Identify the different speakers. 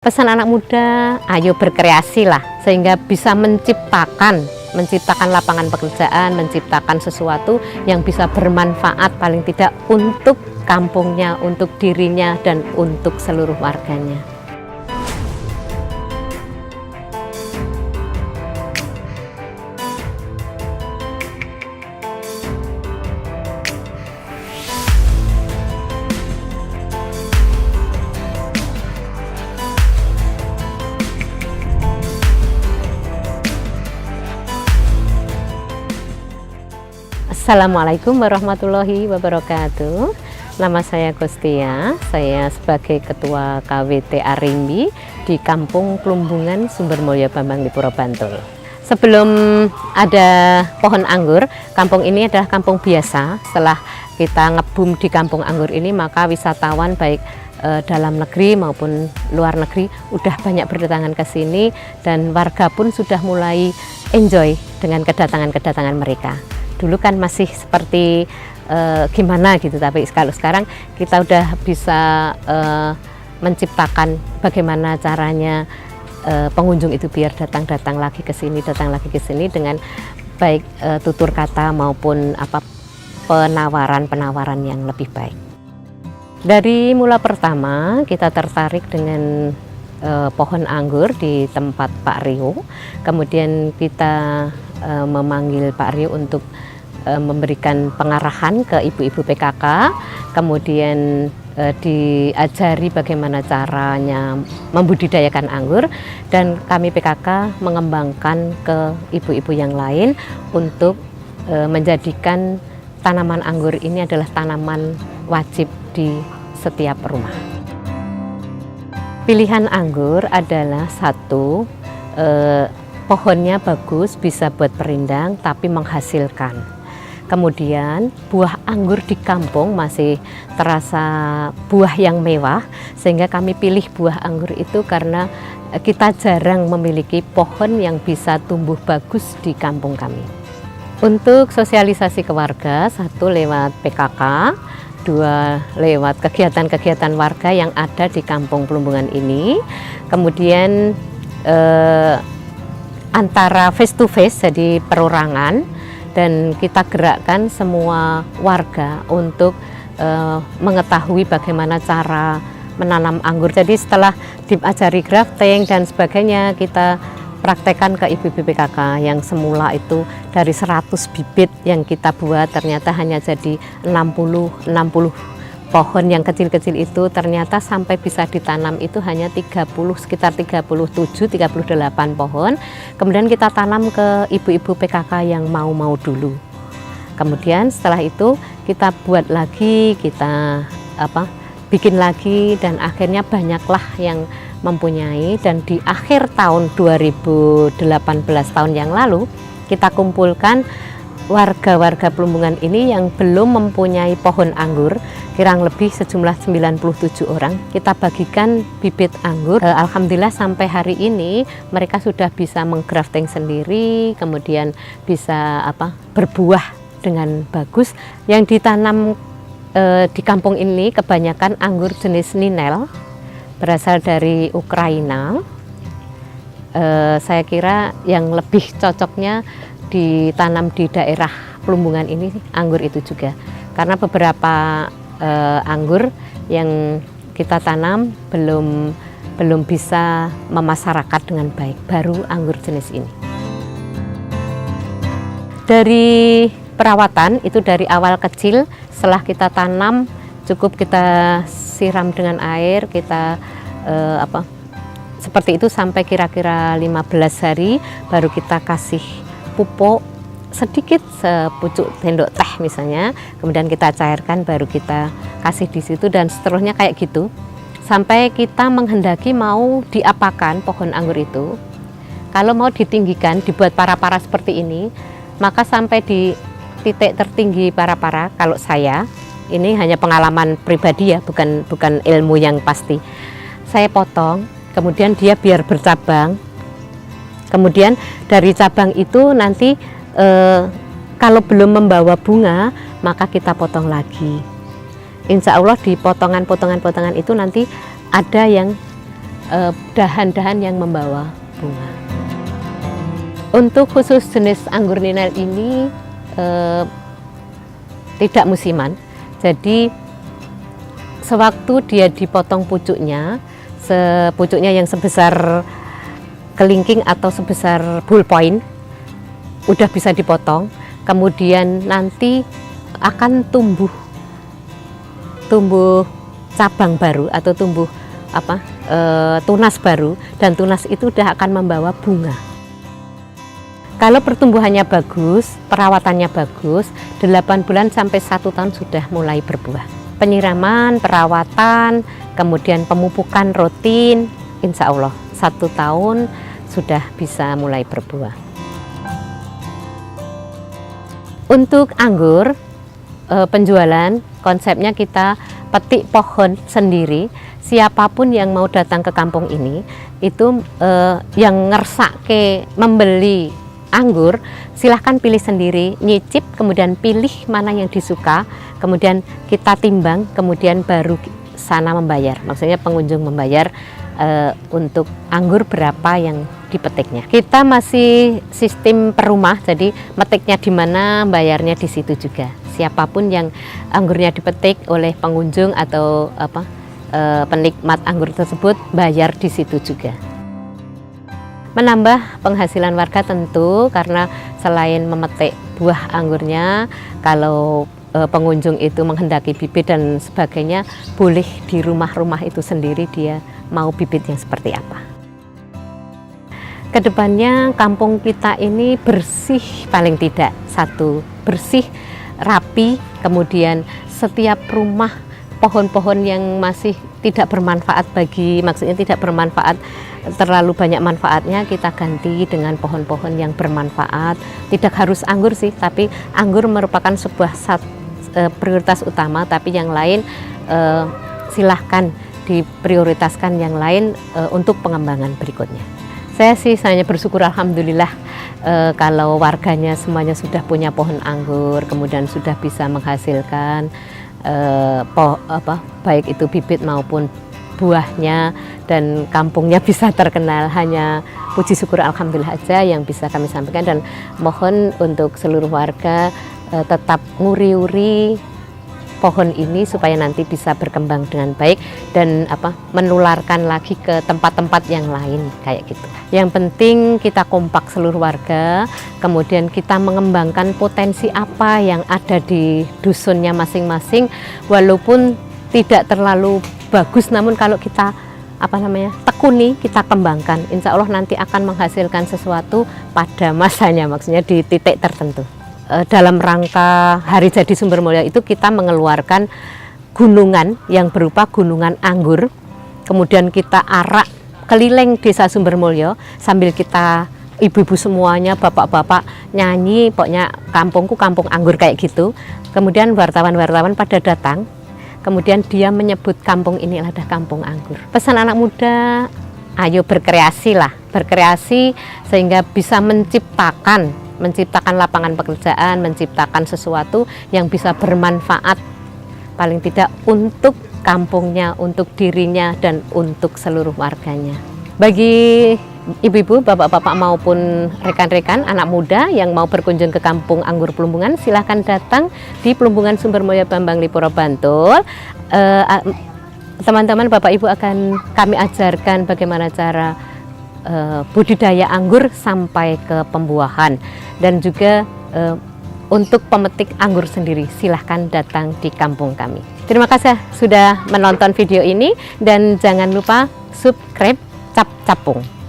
Speaker 1: Pesan anak muda, ayo berkreasi lah, sehingga bisa menciptakan lapangan pekerjaan, menciptakan sesuatu yang bisa bermanfaat paling tidak untuk kampungnya, untuk dirinya, dan untuk seluruh warganya. Assalamualaikum warahmatullahi wabarakatuh. Nama saya Gustia, saya sebagai Ketua KWT Arimbi di Kampung Plumbungan Sumbermulyo Bambang Lipuro Bantul. Sebelum ada pohon anggur, kampung ini adalah kampung biasa. Setelah kita ngebum di kampung anggur ini, maka wisatawan baik dalam negeri maupun luar negeri udah banyak berdatangan ke sini, dan warga pun sudah mulai enjoy dengan kedatangan mereka. Dulu kan masih seperti gimana gitu, tapi kalau sekarang kita udah bisa menciptakan bagaimana caranya pengunjung itu biar datang lagi ke sini dengan baik tutur kata maupun penawaran yang lebih baik. Dari mula pertama kita tertarik dengan pohon anggur di tempat Pak Rio, kemudian kita memanggil Pak Rio untuk memberikan pengarahan ke ibu-ibu PKK, kemudian diajari bagaimana caranya membudidayakan anggur, dan kami PKK mengembangkan ke ibu-ibu yang lain untuk menjadikan tanaman anggur ini adalah tanaman wajib di setiap rumah. Pilihan anggur adalah satu, pohonnya bagus, bisa buat perindang tapi menghasilkan. Kemudian buah anggur di kampung masih terasa buah yang mewah, sehingga kami pilih buah anggur itu karena kita jarang memiliki pohon yang bisa tumbuh bagus di kampung kami. Untuk sosialisasi ke warga, satu lewat PKK, dua lewat kegiatan-kegiatan warga yang ada di kampung Plumbungan ini, kemudian antara face to face, jadi perorangan, dan kita gerakkan semua warga untuk mengetahui bagaimana cara menanam anggur. Jadi setelah diajari grafting dan sebagainya, kita praktekkan ke ibu-ibu PKK yang semula itu dari 100 bibit yang kita buat ternyata hanya jadi 60 pohon yang kecil-kecil itu, ternyata sampai bisa ditanam itu hanya sekitar 37-38 pohon. Kemudian kita tanam ke ibu-ibu PKK yang mau dulu. Kemudian setelah itu kita buat lagi, kita bikin lagi, dan akhirnya banyaklah yang mempunyai. Dan di akhir tahun 2018 tahun yang lalu kita kumpulkan warga-warga Plumbungan ini yang belum mempunyai pohon anggur, kurang lebih sejumlah 97 orang. Kita bagikan bibit anggur. Alhamdulillah sampai hari ini mereka sudah bisa menggrafting sendiri, kemudian bisa berbuah dengan bagus. Yang ditanam di kampung ini kebanyakan anggur jenis Ninel, berasal dari Ukraina. Saya kira yang lebih cocoknya ditanam di daerah Plumbungan ini anggur itu juga, karena beberapa anggur yang kita tanam belum bisa memasyarakat dengan baik, baru anggur jenis ini. Dari perawatan itu dari awal kecil, setelah kita tanam cukup kita siram dengan air, kita seperti itu sampai kira-kira 15 hari, baru kita kasih pupuk sedikit, sepucuk sendok teh misalnya, kemudian kita cairkan, baru kita kasih di situ, dan seterusnya kayak gitu sampai kita menghendaki mau diapakan pohon anggur itu. Kalau mau ditinggikan, dibuat para-para seperti ini, maka sampai di titik tertinggi para-para, kalau saya, ini hanya pengalaman pribadi ya, bukan ilmu yang pasti, saya potong, kemudian dia biar bercabang. Kemudian dari cabang itu nanti kalau belum membawa bunga, maka kita potong lagi. Insya Allah di potongan-potongan itu nanti ada yang dahan-dahan yang membawa bunga. Untuk khusus jenis anggur ninel ini tidak musiman, jadi sewaktu dia dipotong pucuknya yang sebesar kelingking atau sebesar ballpoint, udah bisa dipotong, kemudian nanti akan tumbuh cabang baru atau tumbuh tunas baru, dan tunas itu udah akan membawa bunga. Kalau pertumbuhannya bagus, perawatannya bagus, 8 bulan sampai 1 tahun sudah mulai berbuah. Penyiraman, perawatan, kemudian pemupukan rutin, insya Allah 1 tahun sudah bisa mulai berbuah. Untuk anggur, penjualan konsepnya kita petik pohon sendiri. Siapapun yang mau datang ke kampung ini itu yang ngersake membeli anggur, silahkan pilih sendiri, nyicip, kemudian pilih mana yang disuka, kemudian kita timbang, kemudian baru sana membayar. Maksudnya pengunjung membayar untuk anggur berapa yang dipetiknya. Kita masih sistem per rumah, jadi metiknya di mana, bayarnya di situ juga. Siapapun yang anggurnya dipetik oleh pengunjung atau penikmat anggur tersebut, bayar di situ juga. Menambah penghasilan warga tentu, karena selain memetik buah anggurnya, kalau pengunjung itu menghendaki bibit dan sebagainya, boleh di rumah-rumah itu sendiri dia mau bibit yang seperti apa. Kedepannya kampung kita ini bersih, paling tidak satu, bersih, rapi, kemudian setiap rumah pohon-pohon yang masih tidak bermanfaat maksudnya tidak bermanfaat, terlalu banyak manfaatnya, kita ganti dengan pohon-pohon yang bermanfaat. Tidak harus anggur sih, tapi anggur merupakan sebuah prioritas utama, tapi yang lain silahkan diprioritaskan yang lain untuk pengembangan berikutnya. Saya sih hanya bersyukur, alhamdulillah, kalau warganya semuanya sudah punya pohon anggur, kemudian sudah bisa menghasilkan baik itu bibit maupun buahnya, dan kampungnya bisa terkenal. Hanya puji syukur alhamdulillah aja yang bisa kami sampaikan, dan mohon untuk seluruh warga tetap nguri-uri pohon ini supaya nanti bisa berkembang dengan baik dan menularkan lagi ke tempat-tempat yang lain kayak gitu. Yang penting kita kompak seluruh warga, kemudian kita mengembangkan potensi apa yang ada di dusunnya masing-masing, walaupun tidak terlalu bagus, namun kalau kita tekuni, kita kembangkan, insya Allah nanti akan menghasilkan sesuatu pada masanya, maksudnya di titik tertentu. Dalam rangka Hari Jadi Sumbermulyo itu kita mengeluarkan gunungan yang berupa gunungan anggur, kemudian kita arak keliling desa Sumbermulyo sambil kita ibu-ibu semuanya, bapak-bapak nyanyi, pokoknya kampungku kampung anggur kayak gitu. Kemudian wartawan-wartawan pada datang, kemudian dia menyebut kampung ini adalah kampung anggur. Pesan anak muda, ayo berkreasi sehingga bisa menciptakan lapangan pekerjaan, menciptakan sesuatu yang bisa bermanfaat paling tidak untuk kampungnya, untuk dirinya, dan untuk seluruh warganya. Bagi ibu-ibu, bapak-bapak maupun rekan-rekan anak muda yang mau berkunjung ke Kampung Anggur Plumbungan, silahkan datang di Plumbungan Sumbermulyo Bambang Lipuro Bantul. Teman-teman, bapak ibu akan kami ajarkan bagaimana cara budidaya anggur sampai ke pembuahan, dan juga untuk pemetik anggur sendiri, silahkan datang di kampung kami. Terima kasih sudah menonton video ini, dan jangan lupa subscribe Cap Capung.